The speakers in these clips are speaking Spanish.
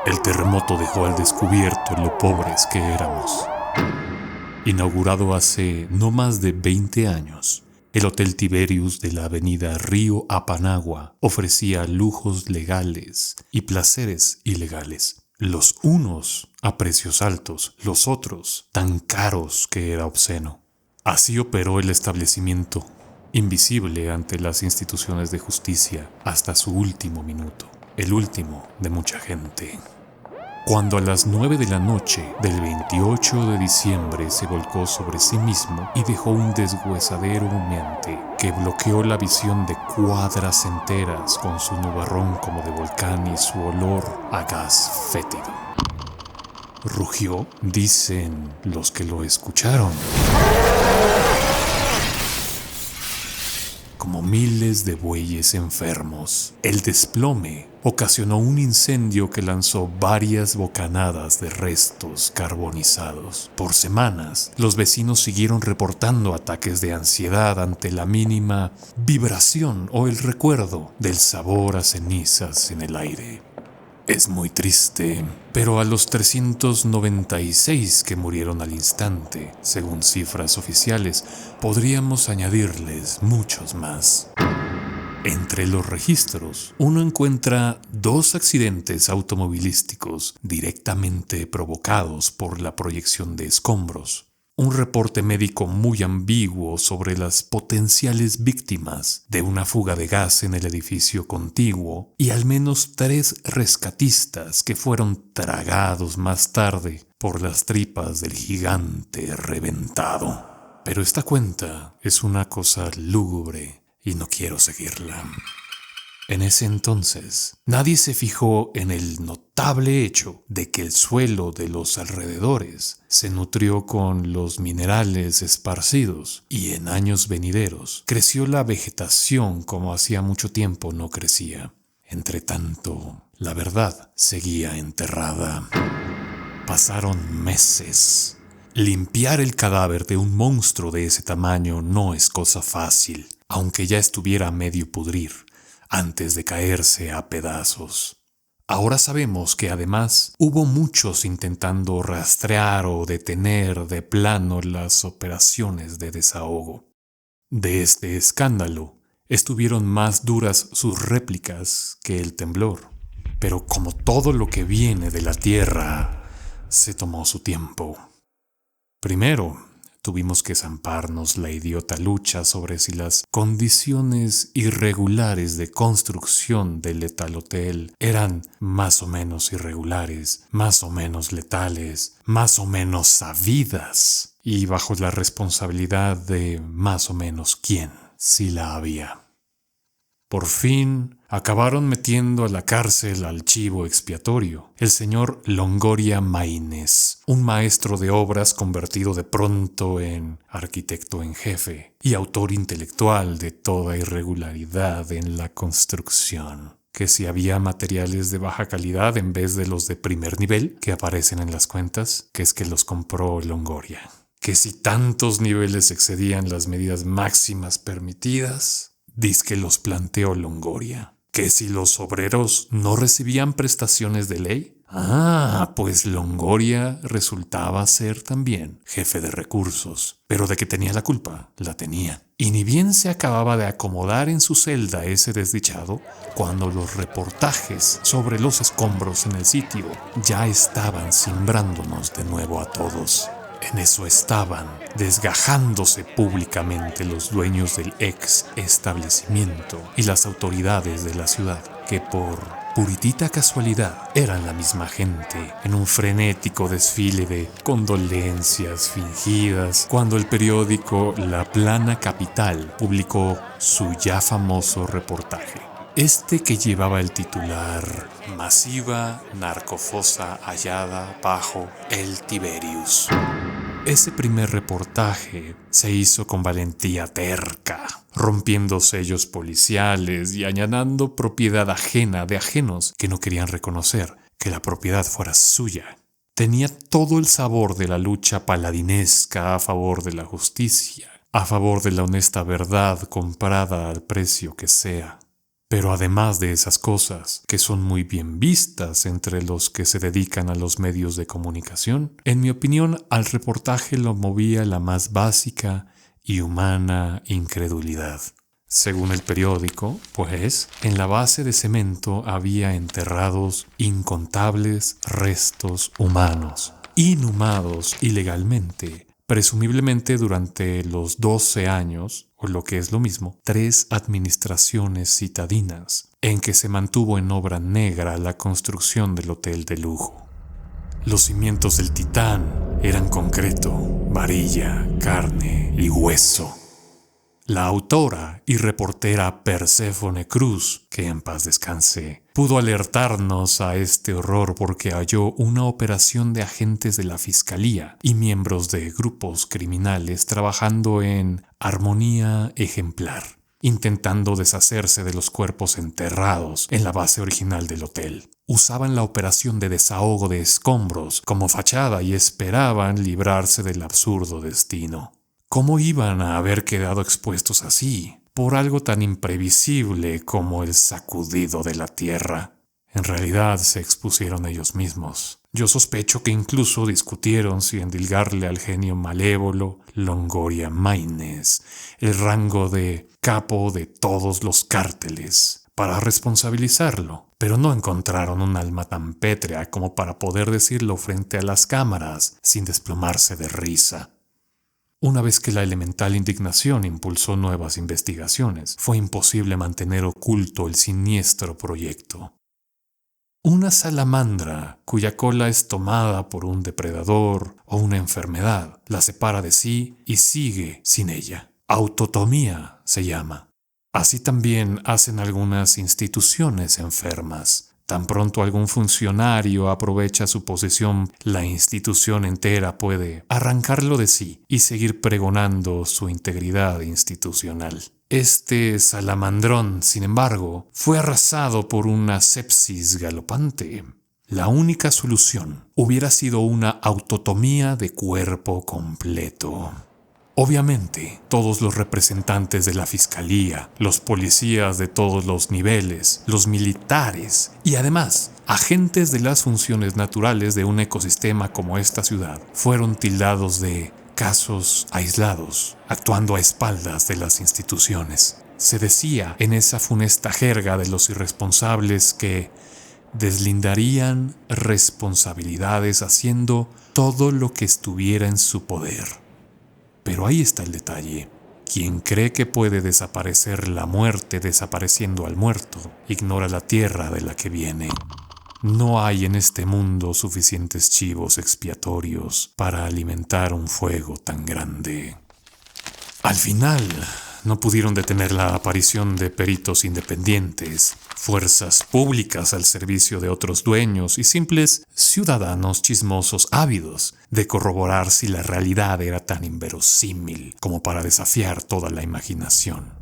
El terremoto dejó al descubierto lo pobres que éramos. Inaugurado hace no más de 20 años, el Hotel Tiberius de la avenida Río Apanagua ofrecía lujos legales y placeres ilegales. Los unos a precios altos, los otros tan caros que era obsceno. Así operó el establecimiento, invisible ante las instituciones de justicia hasta su último minuto, el último de mucha gente. Cuando a las 9 de la noche del 28 de diciembre se volcó sobre sí mismo y dejó un deshuesadero humeante que bloqueó la visión de cuadras enteras con su nubarrón como de volcán y su olor a gas fétido. Rugió, dicen los que lo escucharon, como miles de bueyes enfermos. El desplome ocasionó un incendio que lanzó varias bocanadas de restos carbonizados. Por semanas, los vecinos siguieron reportando ataques de ansiedad ante la mínima vibración o el recuerdo del sabor a cenizas en el aire. Es muy triste, pero a los 396 que murieron al instante, según cifras oficiales, podríamos añadirles muchos más. Entre los registros, uno encuentra 2 accidentes automovilísticos directamente provocados por la proyección de escombros, un reporte médico muy ambiguo sobre las potenciales víctimas de una fuga de gas en el edificio contiguo y al menos 3 rescatistas que fueron tragados más tarde por las tripas del gigante reventado. Pero esta cuenta es una cosa lúgubre y no quiero seguirla. En ese entonces, nadie se fijó en el notable hecho de que el suelo de los alrededores se nutrió con los minerales esparcidos y en años venideros creció la vegetación como hacía mucho tiempo no crecía. Entretanto, la verdad seguía enterrada. Pasaron meses. Limpiar el cadáver de un monstruo de ese tamaño no es cosa fácil, aunque ya estuviera a medio pudrir, antes de caerse a pedazos. Ahora sabemos que además hubo muchos intentando rastrear o detener de plano las operaciones de desahogo. De este escándalo estuvieron más duras sus réplicas que el temblor, pero como todo lo que viene de la tierra, se tomó su tiempo. Primero, tuvimos que zamparnos la idiota lucha sobre si las condiciones irregulares de construcción del letal hotel eran más o menos irregulares, más o menos letales, más o menos sabidas y bajo la responsabilidad de más o menos quién, si la había. Por fin acabaron metiendo a la cárcel al chivo expiatorio, el señor Longoria Maínez, un maestro de obras convertido de pronto en arquitecto en jefe y autor intelectual de toda irregularidad en la construcción. Que si había materiales de baja calidad en vez de los de primer nivel que aparecen en las cuentas, que es que los compró Longoria. Que si tantos niveles excedían las medidas máximas permitidas, dizque los planteó Longoria. Que si los obreros no recibían prestaciones de ley. Pues Longoria resultaba ser también jefe de recursos. Pero de que tenía la culpa, la tenía. Y ni bien se acababa de acomodar en su celda ese desdichado, cuando los reportajes sobre los escombros en el sitio ya estaban cimbrándonos de nuevo a todos. En eso estaban desgajándose públicamente los dueños del ex establecimiento y las autoridades de la ciudad, que por puritita casualidad eran la misma gente, en un frenético desfile de condolencias fingidas cuando el periódico La Plana Capital publicó su ya famoso reportaje. Este que llevaba el titular "Masiva narcofosa hallada bajo el Tiberius". Ese primer reportaje se hizo con valentía terca, rompiendo sellos policiales y allanando propiedad ajena de ajenos que no querían reconocer que la propiedad fuera suya. Tenía todo el sabor de la lucha paladinesca a favor de la justicia, a favor de la honesta verdad comprada al precio que sea. Pero además de esas cosas, que son muy bien vistas entre los que se dedican a los medios de comunicación, en mi opinión, al reportaje lo movía la más básica y humana incredulidad. Según el periódico, pues, en la base de cemento había enterrados incontables restos humanos, inhumados ilegalmente, presumiblemente durante los 12 años, o lo que es lo mismo, 3 administraciones citadinas, en que se mantuvo en obra negra la construcción del hotel de lujo. Los cimientos del Titán eran concreto, varilla, carne y hueso. La autora y reportera Perséfone Cruz, que en paz descanse, pudo alertarnos a este horror porque halló una operación de agentes de la Fiscalía y miembros de grupos criminales trabajando en armonía ejemplar, intentando deshacerse de los cuerpos enterrados en la base original del hotel. Usaban la operación de desahogo de escombros como fachada y esperaban librarse del absurdo destino. ¿Cómo iban a haber quedado expuestos así, por algo tan imprevisible como el sacudido de la tierra? En realidad se expusieron ellos mismos. Yo sospecho que incluso discutieron si endilgarle al genio malévolo Longoria Maines el rango de capo de todos los cárteles para responsabilizarlo, pero no encontraron un alma tan pétrea como para poder decirlo frente a las cámaras sin desplomarse de risa. Una vez que la elemental indignación impulsó nuevas investigaciones, fue imposible mantener oculto el siniestro proyecto. Una salamandra cuya cola es tomada por un depredador o una enfermedad la separa de sí y sigue sin ella. Autotomía se llama. Así también hacen algunas instituciones enfermas. Tan pronto algún funcionario aprovecha su posición, la institución entera puede arrancarlo de sí y seguir pregonando su integridad institucional. Este salamandrón, sin embargo, fue arrasado por una sepsis galopante. La única solución hubiera sido una autotomía de cuerpo completo. Obviamente, todos los representantes de la fiscalía, los policías de todos los niveles, los militares y además agentes de las funciones naturales de un ecosistema como esta ciudad fueron tildados de casos aislados, actuando a espaldas de las instituciones. Se decía en esa funesta jerga de los irresponsables que deslindarían responsabilidades haciendo todo lo que estuviera en su poder. Pero ahí está el detalle. Quien cree que puede desaparecer la muerte desapareciendo al muerto, ignora la tierra de la que viene. No hay en este mundo suficientes chivos expiatorios para alimentar un fuego tan grande. Al final, no pudieron detener la aparición de peritos independientes, fuerzas públicas al servicio de otros dueños y simples ciudadanos chismosos ávidos de corroborar si la realidad era tan inverosímil como para desafiar toda la imaginación.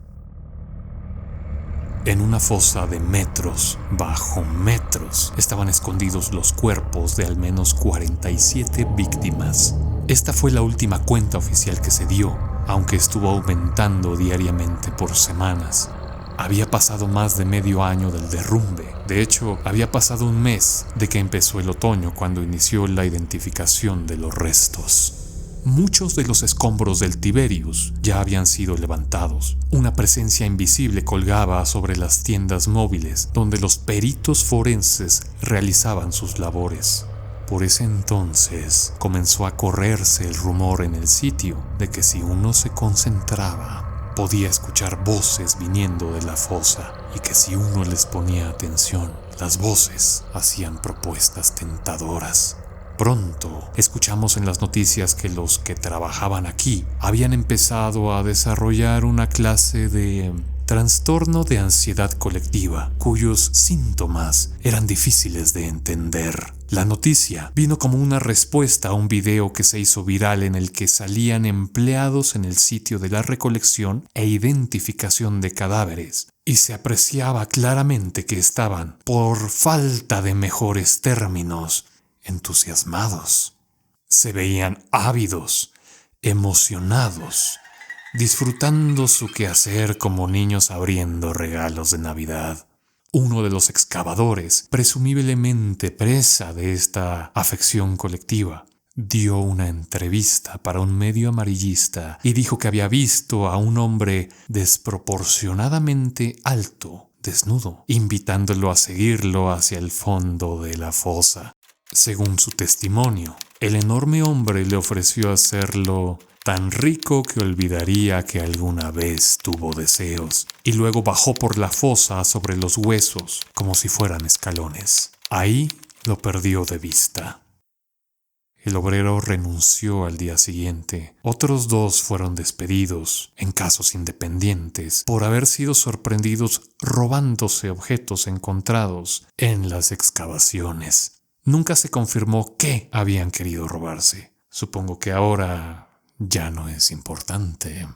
En una fosa de metros bajo metros estaban escondidos los cuerpos de al menos 47 víctimas. Esta fue la última cuenta oficial que se dio, aunque estuvo aumentando diariamente por semanas. Había pasado más de medio año del derrumbe. De hecho, había pasado un mes de que empezó el otoño cuando inició la identificación de los restos. Muchos de los escombros del Tiberius ya habían sido levantados. Una presencia invisible colgaba sobre las tiendas móviles donde los peritos forenses realizaban sus labores. Por ese entonces comenzó a correrse el rumor en el sitio de que si uno se concentraba, podía escuchar voces viniendo de la fosa y que si uno les ponía atención, las voces hacían propuestas tentadoras. Pronto escuchamos en las noticias que los que trabajaban aquí habían empezado a desarrollar una clase de trastorno de ansiedad colectiva, cuyos síntomas eran difíciles de entender. La noticia vino como una respuesta a un video que se hizo viral en el que salían empleados en el sitio de la recolección e identificación de cadáveres, y se apreciaba claramente que estaban, por falta de mejores términos, entusiasmados. Se veían ávidos, emocionados, disfrutando su quehacer como niños abriendo regalos de Navidad. Uno de los excavadores, presumiblemente presa de esta afección colectiva, dio una entrevista para un medio amarillista y dijo que había visto a un hombre desproporcionadamente alto, desnudo, invitándolo a seguirlo hacia el fondo de la fosa. Según su testimonio, el enorme hombre le ofreció hacerlo tan rico que olvidaría que alguna vez tuvo deseos, y luego bajó por la fosa sobre los huesos como si fueran escalones. Ahí lo perdió de vista. El obrero renunció al día siguiente. Otros 2 fueron despedidos, en casos independientes, por haber sido sorprendidos robándose objetos encontrados en las excavaciones. Nunca se confirmó qué habían querido robarse. Supongo que ahora ya no es importante.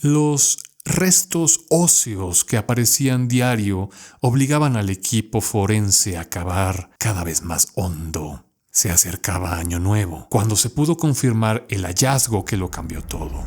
Los restos óseos que aparecían diario obligaban al equipo forense a cavar cada vez más hondo. Se acercaba Año Nuevo, cuando se pudo confirmar el hallazgo que lo cambió todo.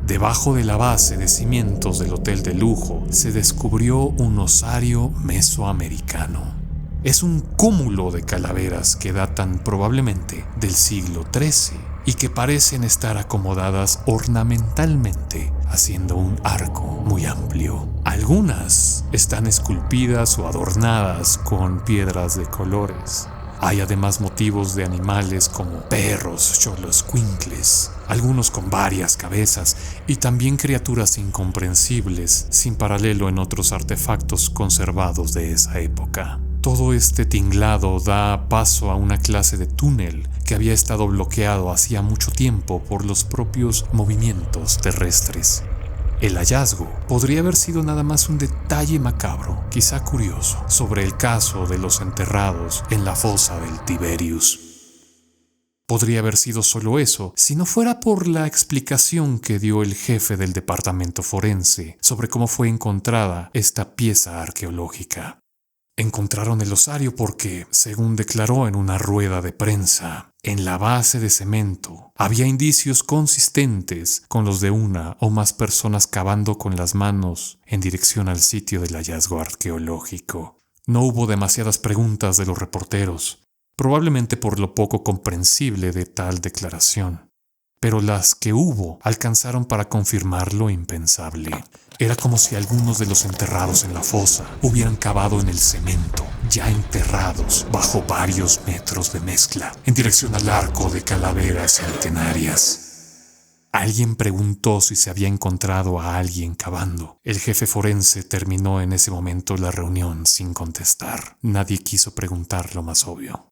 Debajo de la base de cimientos del hotel de lujo se descubrió un osario mesoamericano. Es un cúmulo de calaveras que datan probablemente del siglo XIII y que parecen estar acomodadas ornamentalmente, haciendo un arco muy amplio. Algunas están esculpidas o adornadas con piedras de colores. Hay además motivos de animales como perros, xoloscuincles, algunos con varias cabezas y también criaturas incomprensibles, sin paralelo en otros artefactos conservados de esa época. Todo este tinglado da paso a una clase de túnel que había estado bloqueado hacía mucho tiempo por los propios movimientos terrestres. El hallazgo podría haber sido nada más un detalle macabro, quizá curioso, sobre el caso de los enterrados en la fosa del Tiberius. Podría haber sido solo eso, si no fuera por la explicación que dio el jefe del departamento forense sobre cómo fue encontrada esta pieza arqueológica. Encontraron el osario porque, según declaró en una rueda de prensa, en la base de cemento había indicios consistentes con los de una o más personas cavando con las manos en dirección al sitio del hallazgo arqueológico. No hubo demasiadas preguntas de los reporteros, probablemente por lo poco comprensible de tal declaración. Pero las que hubo alcanzaron para confirmar lo impensable. Era como si algunos de los enterrados en la fosa hubieran cavado en el cemento, ya enterrados bajo varios metros de mezcla, en dirección al arco de calaveras centenarias. Alguien preguntó si se había encontrado a alguien cavando. El jefe forense terminó en ese momento la reunión sin contestar. Nadie quiso preguntar lo más obvio.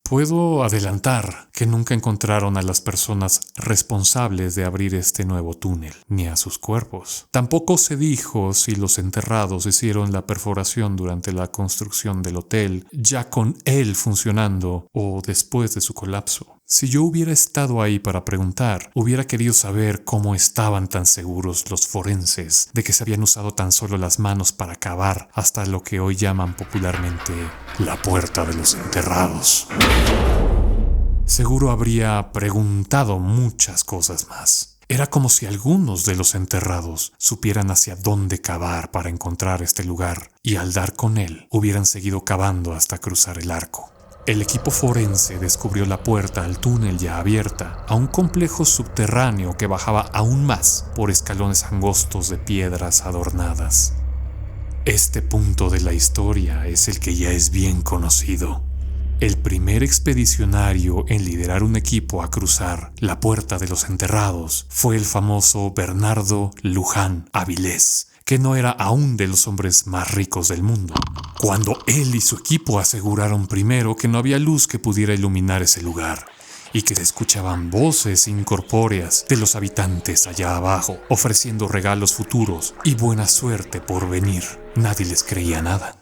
Puedo adelantar que nunca encontraron a las personas responsables de abrir este nuevo túnel, ni a sus cuerpos. Tampoco se dijo si los enterrados hicieron la perforación durante la construcción del hotel, ya con él funcionando o después de su colapso. Si yo hubiera estado ahí para preguntar, hubiera querido saber cómo estaban tan seguros los forenses de que se habían usado tan solo las manos para cavar hasta lo que hoy llaman popularmente la puerta de los enterrados. Seguro habría preguntado muchas cosas más. Era como si algunos de los enterrados supieran hacia dónde cavar para encontrar este lugar y al dar con él hubieran seguido cavando hasta cruzar el arco. El equipo forense descubrió la puerta al túnel ya abierta a un complejo subterráneo que bajaba aún más por escalones angostos de piedras adornadas. Este punto de la historia es el que ya es bien conocido. El primer expedicionario en liderar un equipo a cruzar la puerta de los enterrados fue el famoso Bernardo Luján Avilés, que no era aún de los hombres más ricos del mundo, cuando él y su equipo aseguraron primero que no había luz que pudiera iluminar ese lugar y que se escuchaban voces incorpóreas de los habitantes allá abajo, ofreciendo regalos futuros y buena suerte por venir. Nadie les creía nada.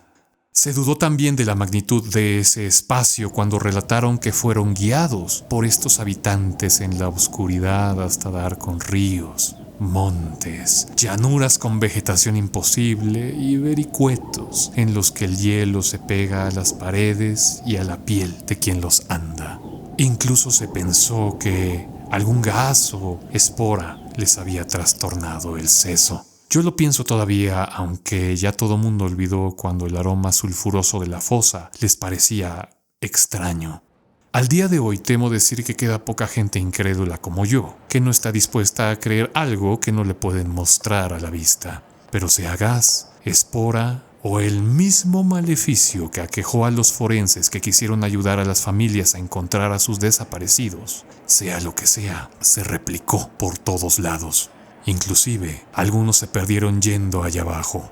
Se dudó también de la magnitud de ese espacio cuando relataron que fueron guiados por estos habitantes en la oscuridad hasta dar con ríos, montes, llanuras con vegetación imposible y vericuetos en los que el hielo se pega a las paredes y a la piel de quien los anda. Incluso se pensó que algún gas o espora les había trastornado el seso. Yo lo pienso todavía, aunque ya todo mundo olvidó cuando el aroma sulfuroso de la fosa les parecía extraño. Al día de hoy temo decir que queda poca gente incrédula como yo, que no está dispuesta a creer algo que no le pueden mostrar a la vista. Pero sea gas, espora o el mismo maleficio que aquejó a los forenses que quisieron ayudar a las familias a encontrar a sus desaparecidos, sea lo que sea, se replicó por todos lados. Inclusive, algunos se perdieron yendo allá abajo.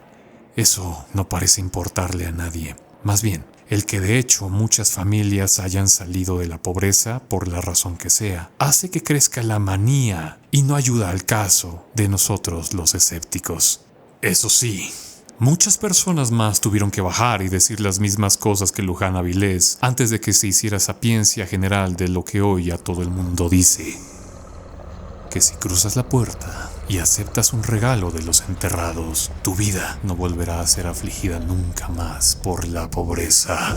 Eso no parece importarle a nadie. Más bien, el que de hecho muchas familias hayan salido de la pobreza por la razón que sea, hace que crezca la manía y no ayuda al caso de nosotros los escépticos. Eso sí, muchas personas más tuvieron que bajar y decir las mismas cosas que Luján Avilés antes de que se hiciera sapiencia general de lo que hoy a todo el mundo dice. Que si cruzas la puerta y aceptas un regalo de los enterrados, tu vida no volverá a ser afligida nunca más por la pobreza.